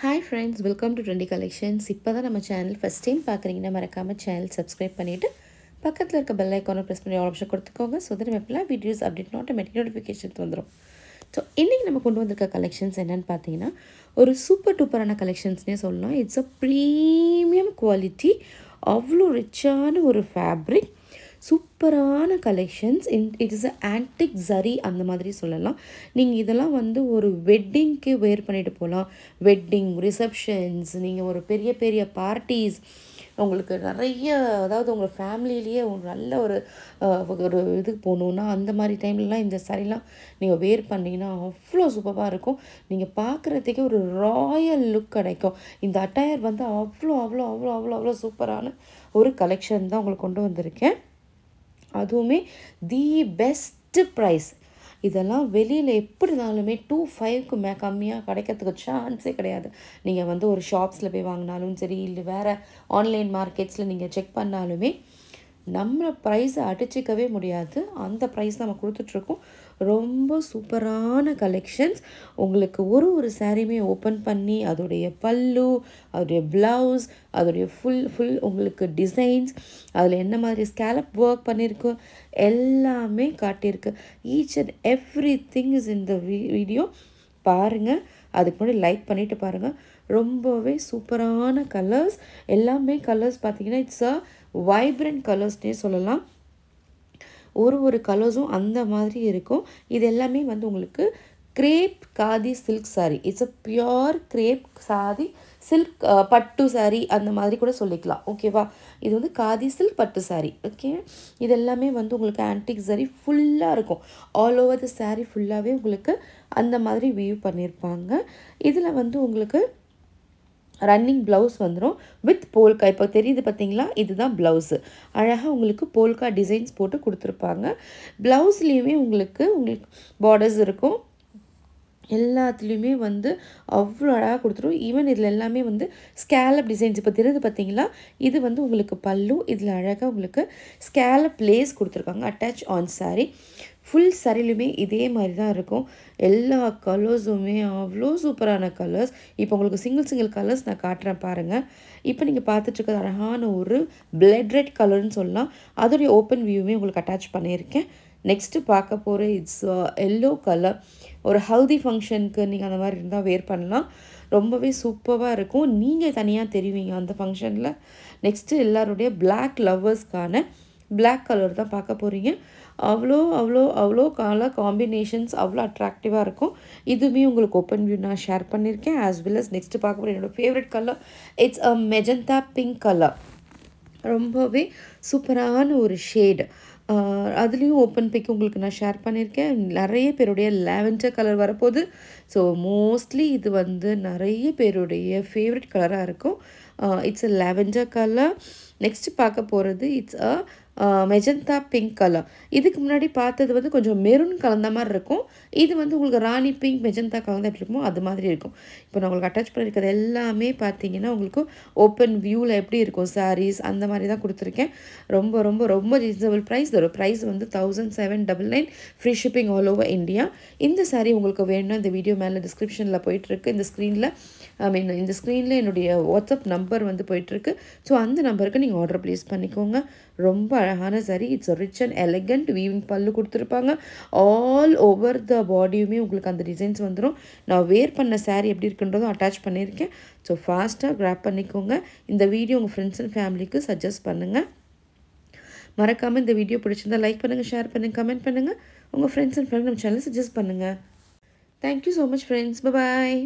Hi friends, welcome to Trendy Collections. இப்போ தான் நம்ம சேனல் ஃபஸ்ட் டைம் பார்க்குறீங்கன்னா மறக்காமல் சேனல் சப்ஸ்கிரைப் பண்ணிவிட்டு பக்கத்தில் இருக்க பெல் ஐக்கானை ப்ரெஸ் பண்ணி ஆல் ஆப்ஷன் கொடுத்துக்கோங்க. ஸோ தட் எப்பெல்லாம் வீடியோஸ் அப்டேட் ஆட்டோமேட்டிக் நோட்டிஃபிகேஷன்ஸ் வந்துடும். ஸோ இன்றைக்கி நம்ம கொண்டு வந்திருக்க கலெக்ஷன்ஸ் என்னென்னு பார்த்தீங்கன்னா ஒரு சூப்பர் டூப்பரான கலெக்ஷன்ஸ்னே சொல்லலாம். இட்ஸ் அ ப்ரீமியம் குவாலிட்டி, அவ்வளோ ரிச்சான ஒரு ஃபேப்ரிக், சூப்பரான collections. It is a antique zari அந்த மாதிரி சொல்லலாம். நீங்கள் இதெல்லாம் வந்து ஒரு வெட்டிங்க்கு வேர் பண்ணிட்டு போகலாம். வெட்டிங் ரிசப்ஷன்ஸ், நீங்கள் ஒரு பெரிய பெரிய பார்ட்டிஸ், உங்களுக்கு நிறைய, அதாவது உங்கள் ஃபேமிலியிலேயே ஒரு நல்ல ஒரு இதுக்கு போகணுன்னா அந்த மாதிரி டைம்லலாம் இந்த சாரீலாம் நீங்கள் வேர் பண்ணிங்கன்னா அவ்வளோ சூப்பராக இருக்கும். நீங்கள் பார்க்குறதுக்கே ஒரு ராயல் லுக் கிடைக்கும். இந்த அட்டையர் வந்து அவ்வளோ அவ்வளோ அவ்வளோ அவ்வளோ அவ்வளோ சூப்பரான ஒரு கலெக்ஷன் தான் உங்களுக்கு கொண்டு வந்திருக்கேன். அதுவுமே தி பெஸ்ட்டு ப்ரைஸ். இதெல்லாம் வெளியில் எப்படி இருந்தாலுமே 2,500க்கு கம்மியாக கிடைக்கிறதுக்கு சான்ஸே கிடையாது. நீங்கள் வந்து ஒரு ஷாப்ஸில் போய் வாங்கினாலும் சரி, இல்லை வேறு ஆன்லைன் மார்க்கெட்ஸில் நீங்கள் செக் பண்ணாலுமே நம்ம ப்ரைஸை அடிச்சிக்கவே முடியாது. அந்த ப்ரைஸ் நம்ம கொடுத்துட்ருக்கோம். ரொம்ப சூப்பரான கலெக்ஷன்ஸ். உங்களுக்கு ஒரு சாரியுமே ஓப்பன் பண்ணி அதோடைய பல்லு, அதோடைய ப்ளவுஸ், அதோடைய ஃபுல் உங்களுக்கு டிசைன்ஸ், அதில் என்ன மாதிரி ஸ்கேலப் ஒர்க் பண்ணியிருக்கு எல்லாமே காட்டியிருக்கு. Each and every thing is இந்த வீடியோ பாருங்கள். அதுக்கு முன்னாடி லைக் பண்ணிவிட்டு பாருங்கள். ரொம்பவே சூப்பரான கலர்ஸ். எல்லாமே கலர்ஸ் பார்த்திங்கன்னா இட்ஸ் அ வைப்ரண்ட் கலர்ஸ்னே சொல்லலாம். ஒரு கலர்ஸும் அந்த மாதிரி இருக்கும். இது எல்லாமே வந்து உங்களுக்கு crepe khadi silk sari. It's a pure crepe khadi silk பட்டு சாரீ அந்த மாதிரி கூட சொல்லிக்கலாம். ஓகேவா? இது வந்து காதி சில்க் பட்டு சாரீ. ஓகே, இது எல்லாமே வந்து உங்களுக்கு ஆன்டிக் சாரீ ஃபுல்லாக இருக்கும். ஆல் ஓவர் த சாரீ ஃபுல்லாகவே உங்களுக்கு அந்த மாதிரி வியூ பண்ணியிருப்பாங்க. இதில் வந்து உங்களுக்கு ரன்னிங் ப்ளவுஸ் வந்துடும் வித் போல்கா. இப்போ தெரியுது பார்த்தீங்களா? இதுதான் ப்ளவுஸு. அழகாக உங்களுக்கு போல்கா டிசைன்ஸ் போட்டு கொடுத்துருப்பாங்க. ப்ளவுஸ்லேயுமே உங்களுக்கு பார்டர்ஸ் இருக்கும். எல்லாத்துலேயுமே வந்து அவ்வளோ அழகாக கொடுத்துரும். ஈவன் இதில் எல்லாமே வந்து ஸ்கேலப் டிசைன்ஸ். இப்போ தெரியுது பார்த்தீங்களா? இது வந்து உங்களுக்கு பல்லு. இதில் அழகாக உங்களுக்கு ஸ்கேலப் லேஸ் கொடுத்துருக்காங்க அட்டாச் ஆன் சாரீ. ஃபுல் சாரிலையுமே இதே மாதிரி தான் இருக்கும். எல்லா கலர்ஸுமே அவ்வளோ சூப்பரான கலர்ஸ். இப்போ உங்களுக்கு சிங்கிள் கலர்ஸ் நான் காட்டுறேன் பாருங்கள். இப்போ நீங்கள் பார்த்துட்ருக்கிறது அழகான ஒரு பிளட் ரெட் கலர்னு சொல்லலாம். அதோடைய ஓப்பன் வியூவுமே உங்களுக்கு அட்டாச் பண்ணியிருக்கேன். நெக்ஸ்ட்டு பார்க்க போகிற இட்ஸ் எல்லோ கலர். ஒரு ஹல்தி ஃபங்க்ஷனுக்கு நீங்கள் அந்த மாதிரி இருந்தால் வேர் பண்ணலாம். ரொம்பவே சூப்பராக இருக்கும். நீங்கள் தனியாக தெரிவிங்க அந்த ஃபங்க்ஷனில். நெக்ஸ்ட்டு எல்லாருடைய பிளாக் லவ்வர்ஸ்க்கான பிளாக் கலர் தான் பார்க்க போகிறீங்க. அவ்வளோ கலர் காம்பினேஷன்ஸ் அவ்வளோ அட்ராக்டிவாக இருக்கும். இதுவுமே உங்களுக்கு ஓப்பன் வியூ நான் ஷேர் பண்ணியிருக்கேன். ஆஸ் வெல் அஸ் நெக்ஸ்ட்டு பார்க்க போகிற என்னோடய favourite colour it's a magenta pink colour. ரொம்பவே சூப்பரான ஒரு ஷேடு. அதுலேயும் ஓப்பன் பிக் உங்களுக்கு நான் ஷேர் பண்ணியிருக்கேன். நிறைய பேருடைய லாவெண்டர் கலர் வரப்போகுது. ஸோ மோஸ்ட்லி இது வந்து நிறைய பேருடைய ஃபேவரட் கலராக இருக்கும். It's a lavender colour. Next பார்க்க போகிறது it's a magenta pink colour. இதுக்கு முன்னாடி பார்த்தது வந்து கொஞ்சம் மெரூன் கலந்த மாதிரி இருக்கும். இது வந்து உங்களுக்கு ராணி பிங்க் மெஜந்தா கலந்து எப்படி இருக்குமோ அது மாதிரி இருக்கும். இப்போ நான் உங்களுக்கு அட்டாச் பண்ணியிருக்கிறது எல்லாமே பார்த்தீங்கன்னா உங்களுக்கு ஓப்பன் வியூவில் எப்படி இருக்கும் சாரீஸ் அந்த மாதிரி தான் கொடுத்துருக்கேன். ரொம்ப ரொம்ப ரொம்ப ரீசனபிள் ப்ரைஸ். இதோட ப்ரைஸ் வந்து 1799. Free shipping all over India. இந்த சாரீ உங்களுக்கு வேணும்னா இந்த வீடியோ மேலே டிஸ்கிரிப்ஷனில் போயிட்டுருக்கு. இந்த ஸ்க்ரீனில் என்னுடைய வாட்ஸ்அப் நம்பர் வந்து போயிட்டுருக்கு. ஸோ அந்த நம்பருக்கு நீங்கள் ஆர்டர் ப்ளேஸ் பண்ணிக்கோங்க. ரொம்ப அழகான sari. It's rich and elegant weaving பல்லு கொடுத்துருப்பாங்க. ஆல் ஓவர் த பாடியுமே உங்களுக்கு அந்த டிசைன்ஸ் வந்துடும். நான் வேர் பண்ண சாரீ எப்படி இருக்குன்றதும் அட்டாச் பண்ணியிருக்கேன். ஸோ ஃபாஸ்ட்டாக கிராப் பண்ணிக்கோங்க. இந்த வீடியோ உங்கள் ஃப்ரெண்ட்ஸ் அண்ட் ஃபேமிலிக்கு சஜஸ்ட் பண்ணுங்கள். மறக்காமல் இந்த வீடியோ பிடிச்சிருந்தால் லைக் பண்ணுங்கள், ஷேர் பண்ணுங்கள், கமெண்ட் பண்ணுங்கள். உங்கள் ஃப்ரெண்ட்ஸ் அண்ட் ஃபேமிலி நம்ம சேனலை சஜஸ்ட் பண்ணுங்கள். Thank you so much friends. பாய்.